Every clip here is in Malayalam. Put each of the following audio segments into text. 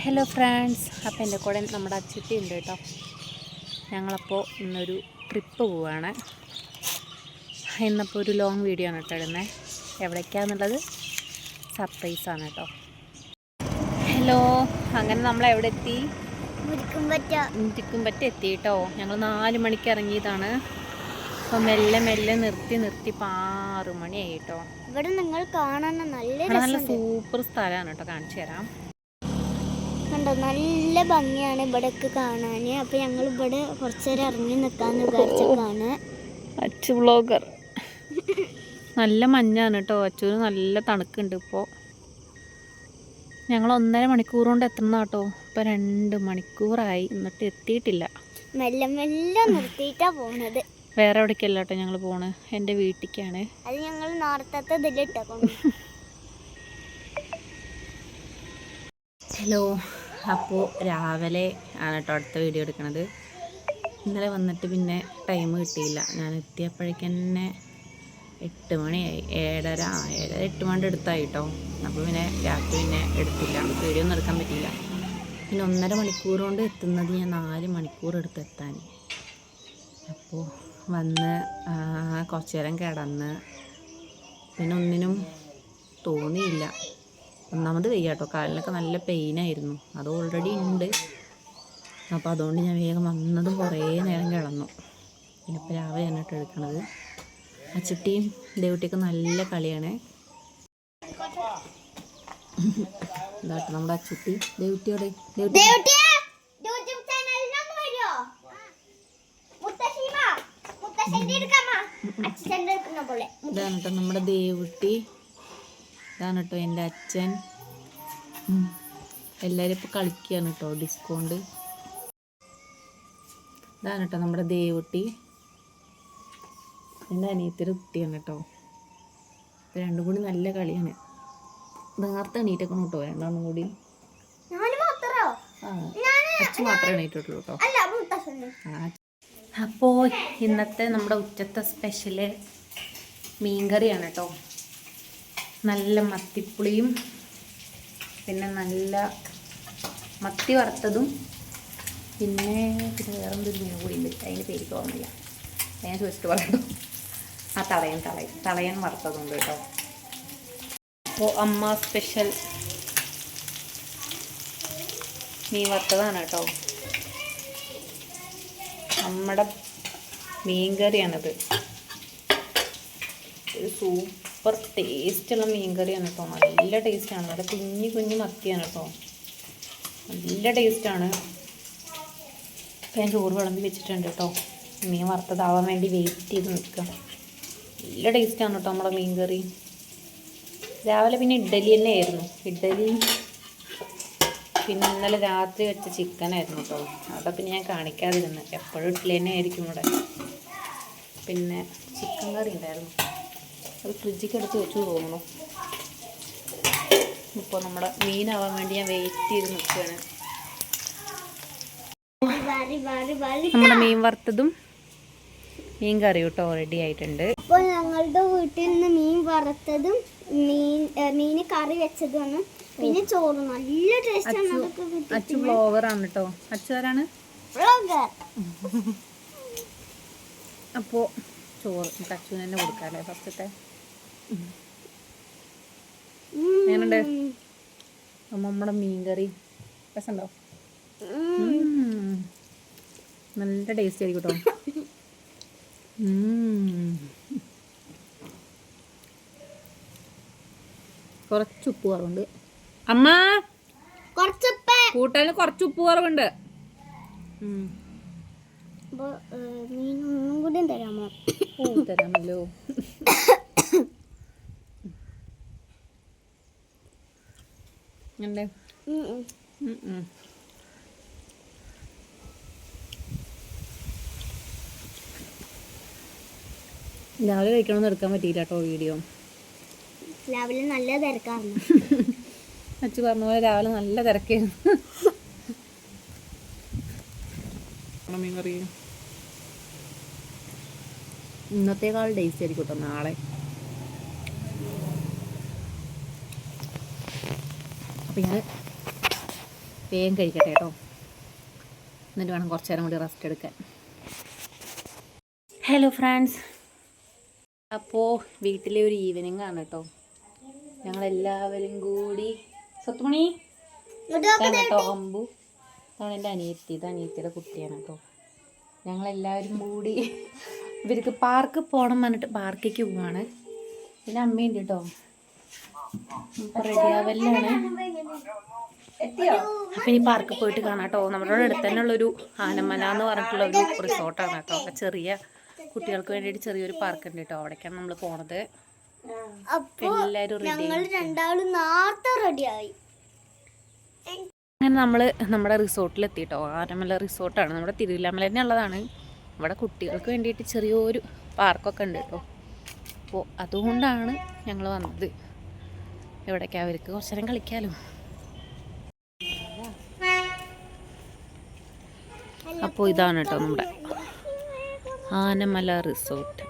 ഹലോ ഫ്രണ്ട്സ്, അപ്പോൾ എൻ്റെ കൂടെ നമ്മുടെ അച്ചുട്ടി ഉണ്ട് കേട്ടോ. ഞങ്ങളപ്പോൾ ഇന്നൊരു ട്രിപ്പ് പോവുകയാണ്. ഇന്നപ്പോൾ ഒരു ലോങ് വീഡിയോ ആണ് കേട്ടോ ഇടുന്നത്. എവിടേക്കാണെന്നുള്ളത് സർപ്രൈസാണ് കേട്ടോ. ഹലോ, അങ്ങനെ നമ്മൾ എവിടെ എത്തി? മുരിക്കുംപറ്റ എത്തി കേട്ടോ. ഞങ്ങൾ 4 മണിക്ക് ഇറങ്ങിയതാണ്. അപ്പോൾ മെല്ലെ മെല്ലെ നിർത്തി ഇപ്പോൾ 6 മണിയായി കേട്ടോ. ഇവിടെ നിങ്ങൾ കാണാൻ നല്ല സൂപ്പർ സ്ഥലമാണ് കേട്ടോ, കാണിച്ചു തരാം. കണ്ടോ, നല്ല ഭംഗിയാണ് ഇവിടെയൊക്കെ കാണാൻ. അപ്പോൾ ഞങ്ങൾ ഇവിടെ കുറച്ച് നേരം ഇറങ്ങി നിൽക്കാമെന്ന് വിചാരിച്ചൊക്കെയാണ്. അച്ചു വ്ളോഗർ. നല്ല മഞ്ഞാണ് കേട്ടോ. അച്ചുവിന് നല്ല തണുക്കുണ്ട്. ഇപ്പോൾ ഞങ്ങൾ 1.5 മണിക്കൂർ കൊണ്ട് എത്തുന്ന കേട്ടോ. ഇപ്പോൾ 2 മണിക്കൂറായി, എന്നിട്ട് എത്തിയിട്ടില്ല. മെല്ലെ മെല്ലെ നിർത്തിയിട്ടാണ് പോകുന്നത്. വേറെ എവിടേക്കല്ല കേട്ടോ ഞങ്ങൾ പോണ്, എൻ്റെ വീട്ടിലേക്കാണ്. അത് ഞങ്ങൾ നേരത്തെ ഇതിലിട്ടോ. ഹലോ, അപ്പോൾ രാവിലെ ആണ് കേട്ടോ അടുത്ത വീഡിയോ എടുക്കണത്. ഇന്നലെ വന്നിട്ട് പിന്നെ ടൈം കിട്ടിയില്ല. ഞാൻ എത്തിയപ്പോഴേക്കന്നെ 8 മണിയായി. 7:30 8 മണിയുടെ അടുത്തായി കേട്ടോ. അപ്പോൾ പിന്നെ രാത്രി പിന്നെ എടുത്തില്ല, വീഡിയോ ഒന്നും എടുക്കാൻ പറ്റില്ല. പിന്നെ 1.5 മണിക്കൂർ കൊണ്ട് എത്തുന്നത് ഞാൻ 4 മണിക്കൂർ എടുത്ത് എത്താൻ. അപ്പോൾ വന്ന് കുറച്ച് നേരം കിടന്ന് പിന്നെ ഒന്നിനും തോന്നിയില്ല. ഒന്നാമത് വയ്യ കേട്ടോ, കാലിനൊക്കെ നല്ല പെയിനായിരുന്നു. അത് ഓൾറെഡി ഉണ്ട്. അപ്പോൾ അതുകൊണ്ട് ഞാൻ വേഗം വന്നതും കുറേ നേരം കിടന്നു. പിന്നെ ഇപ്പോൾ രാവിലെയാണ് കേട്ടോ എടുക്കണത്. അച്ചുട്ടിയും ദേവുട്ടിയൊക്കെ നല്ല കളിയാണ്. ഇതാട്ടോ നമ്മുടെ അച്ചുട്ടി. ദേവുട്ടിയോടെ ഇതാണ് കേട്ടോ നമ്മുടെ ദേവുട്ടി. ഇതാണ് കേട്ടോ എൻ്റെ അച്ഛൻ. എല്ലാവരും ഇപ്പോൾ കളിക്കുകയാണ് കേട്ടോ ഡിസ്കോണ്ട്. ഇതാണ് കേട്ടോ നമ്മുടെ ദേവുട്ടി. എൻ്റെ അനിയത്തിയുടെ കുട്ടിയാണ് കേട്ടോ. ഇത് രണ്ടും കൂടി നല്ല കളിയാണ്. നേരത്തെ എണീറ്റൊക്കെ കേട്ടോ രണ്ടാളും കൂടി. അച്ഛൻ മാത്രമേ എണീറ്റുള്ളൂ കേട്ടോ. അപ്പോൾ ഇന്നത്തെ നമ്മുടെ ഉച്ചത്തെ സ്പെഷ്യല് മീൻകറിയാണ് കേട്ടോ. നല്ല മത്തിപ്പുളിയും പിന്നെ നല്ല മത്തി വറുത്തതും പിന്നെ വേറെന്തൊരു മീൻ കൂടി ഉണ്ട്, അതിന് പേരിക്ക് ഓർമ്മയില്ല. ഞാൻ ചോദിച്ചിട്ട് പറയട്ടോ. ആ തളയൻ വറുത്തതുണ്ട് കേട്ടോ. അപ്പോൾ അമ്മ സ്പെഷ്യൽ മീൻ വറുത്തതാണ് കേട്ടോ. നമ്മുടെ മീൻകറിയാണിത്. ഒരു സൂപ്പർ ടേസ്റ്റുള്ള മീൻകറിയാണ് കേട്ടോ. നല്ല ടേസ്റ്റാണ്. നല്ല കുഞ്ഞു മത്തിയാണ് കേട്ടോ. നല്ല ടേസ്റ്റാണ്. ഞാൻ ചോറ് വിളമ്പി വെച്ചിട്ടുണ്ട് കേട്ടോ. മീൻ വറുത്തതാവാൻ വേണ്ടി വെയിറ്റ് ചെയ്ത് നിൽക്കുക. നല്ല ടേസ്റ്റാണ് കേട്ടോ നമ്മുടെ മീൻകറി. രാവിലെ പിന്നെ ഇഡ്ഡലി തന്നെ ആയിരുന്നു. ഇഡ്ഡലിയും പിന്നെ ഇന്നലെ രാത്രി വെച്ച ചിക്കനായിരുന്നു കേട്ടോ. അതൊക്കെ പിന്നെ ഞാൻ കാണിക്കാതിരുന്നു. എപ്പോഴും ഇഡ്ഡലി തന്നെ ആയിരിക്കും ഇവിടെ. പിന്നെ ചിക്കൻ കറി ഉണ്ടായിരുന്നു, അത് ഫ്രിഡ്ജിക്ക് എടുത്ത് വെച്ചു തോന്നുന്നു. ഇപ്പോൾ നമ്മുടെ മീനാവാൻ വേണ്ടി ഞാൻ വെയിറ്റ് ചെയ്ത് നിൽക്കുകയാണ്. നമ്മുടെ മീൻ വറുത്തതും മീൻ കറി കേട്ടോ റെഡി ആയിട്ടുണ്ട്. അപ്പോൾ ഞങ്ങളുടെ വീട്ടിൽ നിന്ന് മീൻ വറുത്തതും മീൻ കറി വെച്ചതുമാണ്. പിന്നെ ചോറ് നല്ല ടേസ്റ്റാണ്. അച്ചു വ്ളോഗറാണ് കേട്ടോ. അച്ചു ആരാണ്? അപ്പോൾ ചോറ് നമുക്ക് അച്ചുവിന് തന്നെ കൊടുക്കാമല്ലേ ഫസ്റ്റത്തെ. എങ്ങനെയുണ്ട് നമ്മുടെ മീൻകറി? രസമുണ്ടോ? നല്ല ടേസ്റ്റ് ആയിരിക്കും കേട്ടോ. കുറച്ച് ഉപ്പ് കുറവുണ്ട് അമ്മ. കൂട്ടാൻ കുറച്ച് ഉപ്പ് കുറവുണ്ട്. മീനൊന്നും കൂടി തരാമോ? തരാമല്ലോ. രാവിലെ കഴിക്കണമെന്ന് എടുക്കാൻ പറ്റിയില്ല കേട്ടോ വീഡിയോ. രാവിലെ നല്ല തിരക്കായിരുന്നു. അച്ചു പറഞ്ഞ പോലെ രാവിലെ നല്ല തിരക്കായിരുന്നു. ഇന്നത്തേക്കാൾ ടേസ്റ്റ് ആയിരിക്കും കേട്ടോ നാളെ. അപ്പം ഞാൻ വേഗം കഴിക്കട്ടെ കേട്ടോ, എന്നിട്ട് വേണം കുറച്ച് നേരം കൂടി റെസ്റ്റ് എടുക്കാൻ. ഹലോ ഫ്രണ്ട്സ്, അപ്പോൾ വീട്ടിലെ ഒരു ഈവനിങ് ആണ് കേട്ടോ. ഞങ്ങളെല്ലാവരും കൂടി സ്വത്തുമണി കേട്ടോ, അമ്പു അതാണ് എൻ്റെ അനിയത്തി, ഇത് അനിയത്തിയുടെ കുട്ടിയാണ് കേട്ടോ. ഞങ്ങളെല്ലാവരും കൂടി ഇവർക്ക് പാർക്ക് പോകണം പറഞ്ഞിട്ട് പാർക്കിലേക്ക് പോവാണ്. പിന്നെ അമ്മയുണ്ട് കേട്ടോ, റെഡിയാവല്ലാണ്. അപ്പം ഈ പാർക്കിൽ പോയിട്ട് കാണാം കേട്ടോ. നമ്മുടെ അടുത്ത് തന്നെ ഉള്ളൊരു ആനമല എന്ന് പറഞ്ഞിട്ടുള്ള ഒരു റിസോർട്ടാണ് കേട്ടോ. അപ്പം ചെറിയ കുട്ടികൾക്ക് വേണ്ടിയിട്ട് ചെറിയൊരു പാർക്ക് ഉണ്ട് കേട്ടോ, അവിടേക്കാണ് നമ്മൾ പോണത്. എല്ലാവരും റെഡിയായി. അങ്ങനെ നമ്മൾ നമ്മുടെ റിസോർട്ടിലെത്തി കേട്ടോ. ആനമല റിസോർട്ടാണ്, നമ്മുടെ തിരുവില്ലാമല തന്നെ ഉള്ളതാണ്. ഇവിടെ കുട്ടികൾക്ക് വേണ്ടിയിട്ട് ചെറിയൊരു പാർക്കൊക്കെ ഉണ്ട് കേട്ടോ. അപ്പോൾ അതുകൊണ്ടാണ് ഞങ്ങൾ വന്നത് ഇവിടേക്ക്, അവർക്ക് കുറച്ച് നേരം കളിക്കാമല്ലോ. അപ്പോൾ ഇതാണ് കേട്ടോ നമ്മുടെ ആനമല റിസോർട്ട്.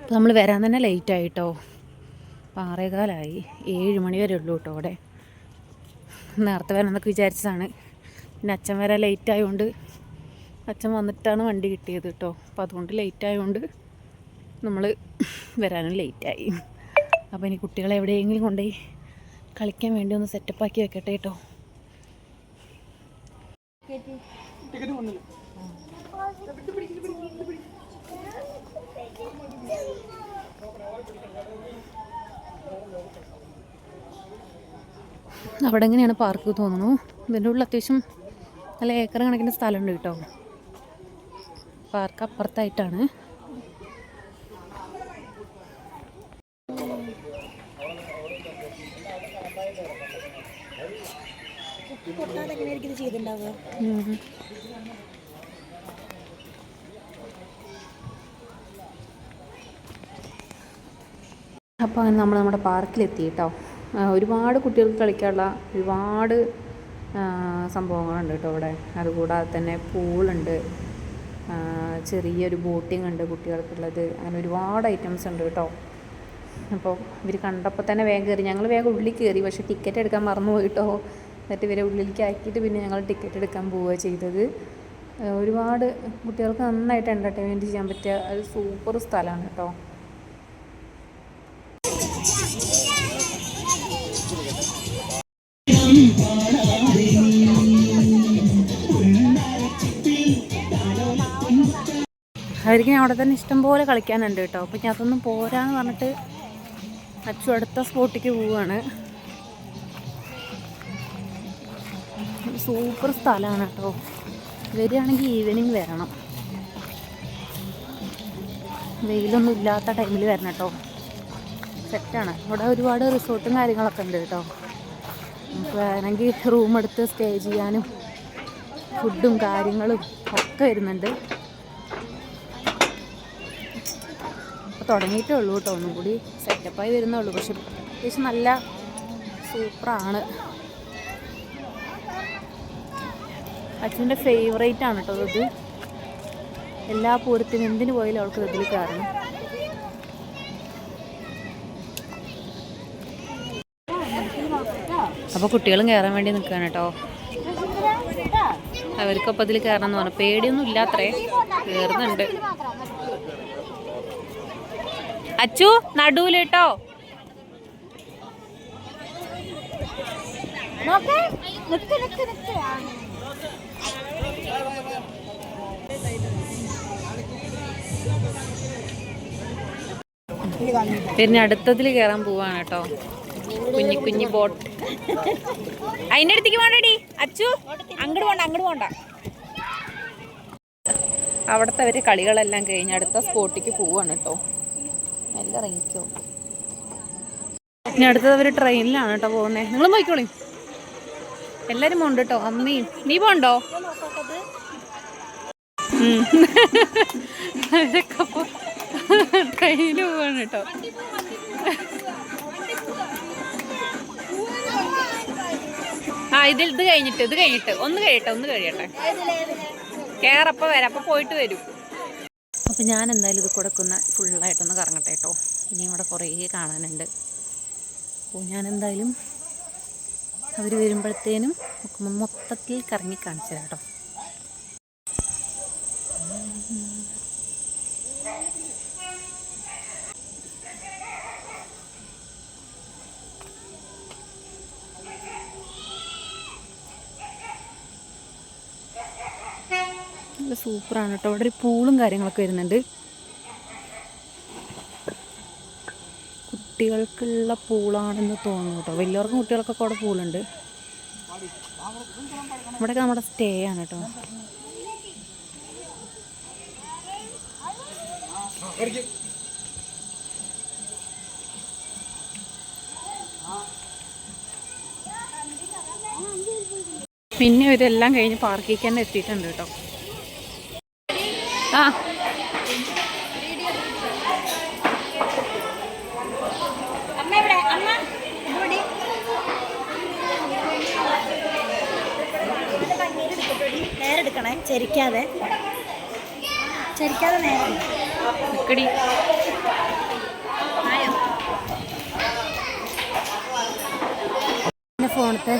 അപ്പോൾ നമ്മൾ വരാൻ തന്നെ ലേറ്റായിട്ടോ, 6:15, 7 മണി വരെ ഉള്ളൂ കേട്ടോ അവിടെ. നേരത്തെ വരാമെന്നൊക്കെ വിചാരിച്ചതാണ്, പിന്നെ അച്ഛൻ വരാൻ ലേറ്റ് ആയതുകൊണ്ട്, അച്ഛൻ വന്നിട്ടാണ് വണ്ടി കിട്ടിയത് കേട്ടോ. അപ്പോൾ അതുകൊണ്ട് ലേറ്റ് ആയതുകൊണ്ട് നമ്മൾ വരാനും ലേറ്റായി. അപ്പോൾ ഇനി കുട്ടികളെ എവിടെയെങ്കിലും കൊണ്ടുപോയി കളിക്കാൻ വേണ്ടി ഒന്ന് സെറ്റപ്പാക്കി വെക്കട്ടെ കേട്ടോ. അവിടെ എങ്ങനെയാണ് പാർക്ക് തോന്നുന്നു. ഇതിൻ്റെ ഉള്ളിൽ അത്യാവശ്യം നല്ല ഏക്കർ കണക്കിന് സ്ഥലമുണ്ട് കേട്ടോ. പാർക്ക് അപ്പുറത്തായിട്ടാണ്. അപ്പോൾ അങ്ങനെ നമ്മൾ നമ്മുടെ പാർക്കിലെത്തി കേട്ടോ. ഒരുപാട് കുട്ടികൾക്ക് കളിക്കാനുള്ള ഒരുപാട് സംഭവങ്ങളുണ്ട് കേട്ടോ ഇവിടെ. അതുകൂടാതെ തന്നെ പൂളുണ്ട്, ചെറിയൊരു ബോട്ടിംഗ് ഉണ്ട് കുട്ടികൾക്കുള്ളത്, അങ്ങനെ ഒരുപാട് ഐറ്റംസ് ഉണ്ട് കേട്ടോ. അപ്പോൾ ഇവർ കണ്ടപ്പോൾ തന്നെ വേഗം കയറി. ഞങ്ങൾ വേഗം ഉള്ളിൽ കയറി, പക്ഷേ ടിക്കറ്റ് എടുക്കാൻ മറന്നു പോയിട്ടോ. എന്നിട്ട് ഇവരെ ഉള്ളിലേക്ക് ആക്കിയിട്ട് പിന്നെ ഞങ്ങൾ ടിക്കറ്റ് എടുക്കാൻ പോവുക ചെയ്തത്. ഒരുപാട് കുട്ടികൾക്ക് നന്നായിട്ട് എൻ്റർടൈൻമെൻറ്റ് ചെയ്യാൻ പറ്റിയ ഒരു സൂപ്പർ സ്ഥലമാണ് കേട്ടോ. അവർക്ക് അവിടെ തന്നെ ഇഷ്ടം പോലെ കളിക്കാനുണ്ട് കേട്ടോ. അപ്പോൾ ഞാൻ അതൊന്നും പോരാന്ന് പറഞ്ഞിട്ട് അച്ചു അടുത്ത സ്പോട്ടിലേക്ക് പോവുകയാണ്. സൂപ്പർ സ്ഥലമാണ് കേട്ടോ. വരികയാണെങ്കിൽ ഈവനിങ് വരണം, വെയിലൊന്നും ഇല്ലാത്ത ടൈമിൽ വരണം കേട്ടോ. സെറ്റാണ്. ഇവിടെ ഒരുപാട് റിസോർട്ടും കാര്യങ്ങളൊക്കെ ഉണ്ട് കേട്ടോ. നമുക്ക് വേണമെങ്കിൽ റൂം എടുത്ത് സ്റ്റേ ചെയ്യാനും ഫുഡും കാര്യങ്ങളും ഒക്കെ വരുന്നുണ്ട്. അപ്പോൾ തുടങ്ങിയിട്ടേ ഉള്ളൂ കേട്ടോ, ഒന്നും കൂടി സെറ്റപ്പായി വരുന്നേ ഉള്ളൂ. പക്ഷെ അത്യാവശ്യം നല്ല സൂപ്പറാണ്. അച്ഛൻ്റെ ഫേവറേറ്റ് ആണ് കേട്ടോ ഇത്. എല്ലാ പൂരത്തിനും എന്തിനു പോയാലും അവൾക്ക് ഇതിൽ കയറണം. അപ്പോൾ കുട്ടികളും കയറാൻ വേണ്ടി നിൽക്കുകയാണ് കേട്ടോ. അവർക്കൊപ്പം ഇതിൽ കയറണം എന്ന് പറഞ്ഞു. പേടിയൊന്നും ഇല്ലാത്രേ, കയറുന്നുണ്ട്. അച്ചു നടുവിൽ കേട്ടോ. പിന്നെ അടുത്തതിൽ കയറാൻ പോവാണ് കേട്ടോ. കുഞ്ഞി കുഞ്ഞി ബോട്ട്. അതിൻ്റെ അടുത്തേക്ക് പോണ്ടടി അച്ചു, അങ്ങോട്ട് പോണ്ട. അവിടുത്തെ അവർ കളികളെല്ലാം കഴിഞ്ഞ് അടുത്ത സ്പോട്ടിലേക്ക് പോവാണ് കേട്ടോ. എല്ലാം ഇറങ്ങിക്കോ. ഇനി അടുത്തത് അവർ ട്രെയിനിലാണ് കേട്ടോ പോകുന്നത്. നിങ്ങളും പോയിക്കോളി, എല്ലാവരും പോണ്ട് കേട്ടോ. അമ്മയും നീ പോണ്ടോ? ട്രെയിനിൽ പോവാണ് കേട്ടോ. ഇത് കഴിഞ്ഞിട്ട് ഒന്ന് കഴിയട്ടെ കേറപ്പോൾ വരാം, അപ്പോൾ പോയിട്ട് വരും. അപ്പോൾ ഞാൻ എന്തായാലും ഇത് കൊടുക്കുന്ന ഫുള്ളായിട്ടൊന്ന് കറങ്ങട്ടെ കേട്ടോ. ഇനിയും ഇവിടെ കുറേ കാണാനുണ്ട്. അപ്പോൾ ഞാൻ എന്തായാലും അവർ വരുമ്പോഴത്തേനും മൊത്തത്തിൽ കറങ്ങി കാണിച്ചു തരാം കേട്ടോ. നല്ല സൂപ്പറാണ് കേട്ടോ. ഇവിടെ ഒരു പൂളും കാര്യങ്ങളൊക്കെ വരുന്നുണ്ട്. കുട്ടികൾക്കുള്ള പൂളാണെന്ന് തോന്നുന്നു കേട്ടോ. വലിയവർക്കും കുട്ടികൾക്കൊക്കെ അവിടെ പൂളുണ്ട്. ഇവിടെയൊക്കെ നമ്മുടെ സ്റ്റേ ആണ് കേട്ടോ. പിന്നെ ഇതെല്ലാം കഴിഞ്ഞ് പാർക്കിലേക്ക് തന്നെ എത്തിയിട്ടുണ്ട് കേട്ടോ. ആ നേരെടുക്കണേ, ചരിക്കാതെ നേരെ നിക്കടി. എൻ്റെ ഫോണത്തെ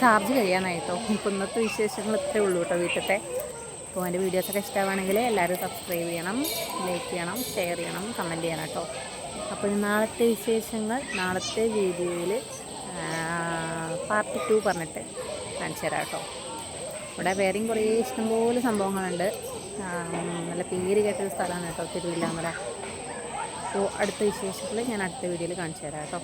ചാർജ് കഴിയാനായിട്ടോ. ഇപ്പോൾ ഇന്നത്തെ വിശേഷങ്ങൾ ഇത്രേ ഉള്ളൂ കേട്ടോ വീട്ടിലത്തെ. അപ്പോൾ എൻ്റെ വീഡിയോസൊക്കെ ഇഷ്ടമാണെങ്കിൽ എല്ലാവരും സബ്സ്ക്രൈബ് ചെയ്യണം, ലൈക്ക് ചെയ്യണം, ഷെയർ ചെയ്യണം, കമൻറ്റ് ചെയ്യണം കേട്ടോ. അപ്പോൾ നാളത്തെ വിശേഷങ്ങൾ നാളത്തെ വീഡിയോയിൽ പാർട്ട് 2 പറഞ്ഞിട്ട് കാണിച്ചു തരാം കേട്ടോ. ഇവിടെ വേറെയും കുറേ ഇഷ്ടംപോലെ സംഭവങ്ങളുണ്ട്. നല്ല പേര് കേട്ടൊരു സ്ഥലമാണ് കേട്ടോ തിരുവില്ലാമല. അപ്പോൾ അടുത്ത വിശേഷങ്ങൾ ഞാൻ അടുത്ത വീഡിയോയിൽ കാണിച്ചു തരാം കേട്ടോ.